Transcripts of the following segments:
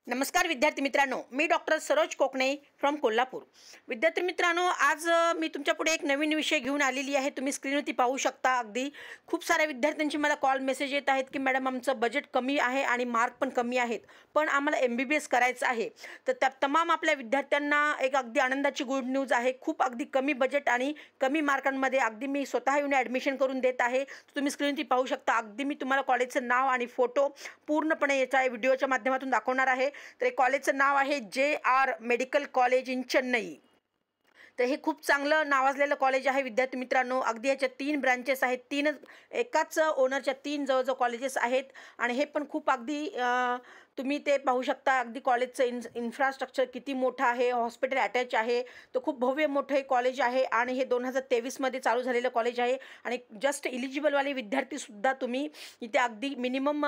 नमस्कार विद्यार्थी मित्रांनो, मी डॉक्टर सरोज कोकणे फ्रॉम कोल्हापूर। विद्यार्थी मित्रांनो, आज मी तुमच्यापुढे एक नवीन विषय घेऊन आलेली आहे। तुम्ही स्क्रीनवरती पाहू शकता। अगदी खूप साऱ्या विद्यार्थ्यांची मला कॉल मेसेज येत आहेत की मॅडम आमचं बजेट कमी आहे आणि मार्क पण कमी आहेत, पण आम्हाला MBBS करायचं आहे। तर त्या तमाम आपल्या विद्यार्थ्यांना एक अगदी आनंदाची गुड न्यूज आहे। खूप अगदी कमी बजेट आणि कमी मार्कांमध्ये अगदी मी स्वतः येऊन ॲडमिशन करून देत आहे। तुम्ही स्क्रीनवरती पाहू शकता। अगदी मी तुम्हाला कॉलेजचं नाव आणि फोटो पूर्णपणे याच्या व्हिडिओच्या माध्यमातून दाखवणार आहे। तर कॉलेजचं नाव आहे JR medical college in Chennai. तर हे खूप चांगलं नावाजलेलं कॉलेज आहे विद्यार्थी मित्रांनो। अगदी याच्या 3 ब्रांचेस आहेत, एकाच ओनरच्या 3 जवळजवळ कॉलेजेस आहेत आणि हे पण खूप अगदी तुम्ही ते पाहू शकता। अगदी कॉलेजचं इन्फ्रास्ट्रक्चर किती मोठं आहे, हॉस्पिटल अटॅच आहे। तर खूप भव्य मोठं हे कॉलेज आहे आणि हे 2023 मध्ये चालू झालेलं कॉलेज आहे आणि जस्ट इलिजिबलवाले विद्यार्थीसुद्धा तुम्ही इथे अगदी मिनिमम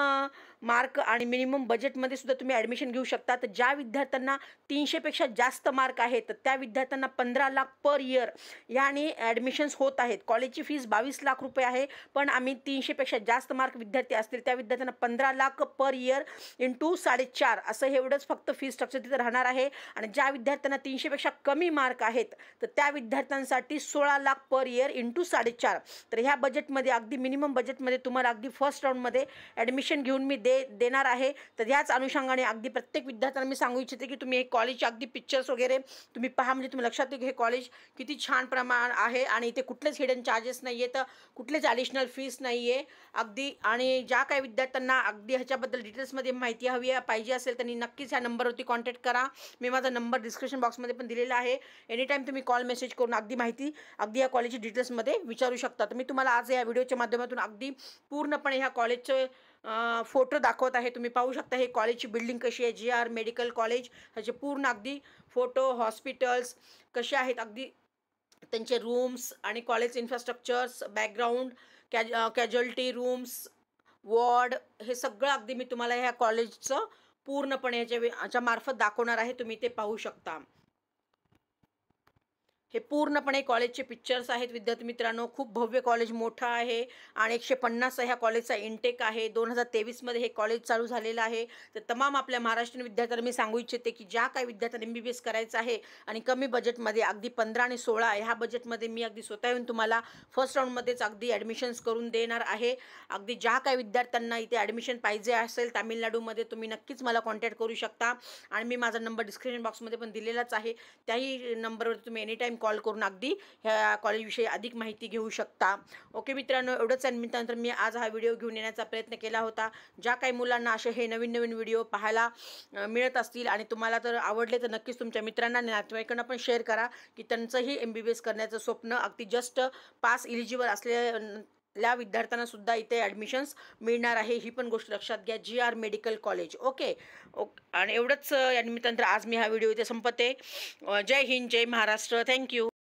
मार्क आणि मिनिमम बजेटमध्ये सुद्धा तुम्ही ॲडमिशन घेऊ शकता। तर ज्या विद्यार्थ्यांना 300 पेक्षा जास्त मार्क आहेत तर त्या विद्यार्थ्यांना 15 लाख पर इयर याने ॲडमिशन्स होत आहेत। कॉलेजची फीस 22 लाख रुपये आहे, पण आम्ही 300 पेक्षा जास्त मार्क विद्यार्थी असतील त्या विद्यार्थ्यांना 15 लाख पर इयर इंटू 4.5 असं एवढंच फक्त फी स्ट्रक्चर तिथे राहणार आहे। आणि ज्या विद्यार्थ्यांना 300 पेक्षा कमी मार्क आहेत तर त्या विद्यार्थ्यांसाठी 16 लाख पर इयर इंटू 4.5। तर ह्या बजेटमध्ये अगदी मिनिमम बजेटमध्ये तुम्हाला अगदी फर्स्ट राऊंडमध्ये ॲडमिशन घेऊन मी देणार आहे। तर ह्याच अनुषंगाने अगदी प्रत्येक विद्यार्थ्यांना मी सांगू इच्छिते की तुम्ही हे कॉलेजचे अगदी पिक्चर्स वगैरे तुम्ही पहा, म्हणजे तुम्ही लक्षात येईल की हे कॉलेज किती छान प्रमाण आहे आणि इथे कुठलेच हिडन चार्जेस नाही आहेत, कुठलेच ॲडिशनल फीस नाही आहे अगदी। आणि ज्या काही विद्यार्थ्यांना अगदी ह्याच्याबद्दल डिटेल्समध्ये माहिती हवी पाहिजे असेल त्यांनी नक्कीच ह्या नंबरवरती कॉन्टॅक्ट करा। मी माझा नंबर डिस्क्रिप्शन बॉक्समध्ये पण दिलेला आहे। एनीटाईम तुम्ही कॉल मेसेज करून अगदी माहिती अगदी या कॉलेजची डिटेल्समध्ये विचारू शकता। तर मी तुम्हाला आज या व्हिडिओच्या माध्यमातून अगदी पूर्णपणे ह्या कॉलेजचे फोटो दाखवत आहे। तुम्ही पाहू शकता हे कॉलेजची बिल्डिंग कशी आहे, JR मेडिकल कॉलेज, ह्याचे पूर्ण अगदी फोटो, हॉस्पिटल्स कसे आहेत, अगदी त्यांचे रूम्स आणि college infrastructures, background, casualty rooms, ward, हे सगळं अगदी मी तुम्हाला ह्या कॉलेजचं पूर्णपणे ह्याच्या मार्फत दाखवणार आहे। तुम्ही ते पाहू शकता। हे पूर्णपणे कॉलेजचे पिक्चर्स आहेत विद्यार्थी मित्रांनो। खूप भव्य कॉलेज मोठं आहे आणि 150 ह्या कॉलेजचा इंटेक आहे। 2023 मध्ये हे कॉलेज चालू झालेलं आहे। तर तमाम आपल्या महाराष्ट्रीयन विद्यार्थ्यांना मी सांगू इच्छिते की ज्या काही विद्यार्थ्यांना MBBS करायचं आहे आणि कमी बजेटमध्ये अगदी 15 आणि 16 ह्या बजेटमध्ये मी अगदी स्वतः येऊन तुम्हाला फर्स्ट राऊंडमध्येच अगदी ॲडमिशन्स करून देणार आहे। अगदी ज्या काही विद्यार्थ्यांना इथे ॲडमिशन पाहिजे असेल तामिळनाडूमध्ये तुम्ही नक्कीच मला कॉन्टॅक्ट करू शकता आणि मी माझा नंबर डिस्क्रिप्शन बॉक्समध्ये पण दिलेलाच आहे। त्याही नंबरवर तुम्ही एनीटाईम कॉल करून अगदी ह्या कॉलेजविषयी अधिक माहिती घेऊ शकता। ओके मित्रांनो, एवढंच आहे। मी आज हा व्हिडिओ घेऊन येण्याचा प्रयत्न केला होता। ज्या काही मुलांना असे हे नवीन व्हिडिओ पाहायला मिळत असतील आणि तुम्हाला तर आवडले तर नक्कीच तुमच्या मित्रांना आणि नातेवाईकांना पण शेअर करा की त्यांचंही MBBS करण्याचं स्वप्न अगदी जस्ट पास इलिजिबल असलेल्या विद्यार्थ्यांना सुद्धा इथे ॲडमिशन्स मिळणार आहे। ही पण गोष्ट लक्षात घ्या, JR मेडिकल कॉलेज। ओके आणि एवढंच या निमित्तानं आज मी हा व्हिडिओ इथे संपते। जय हिंद, जय महाराष्ट्र, थँक्यू।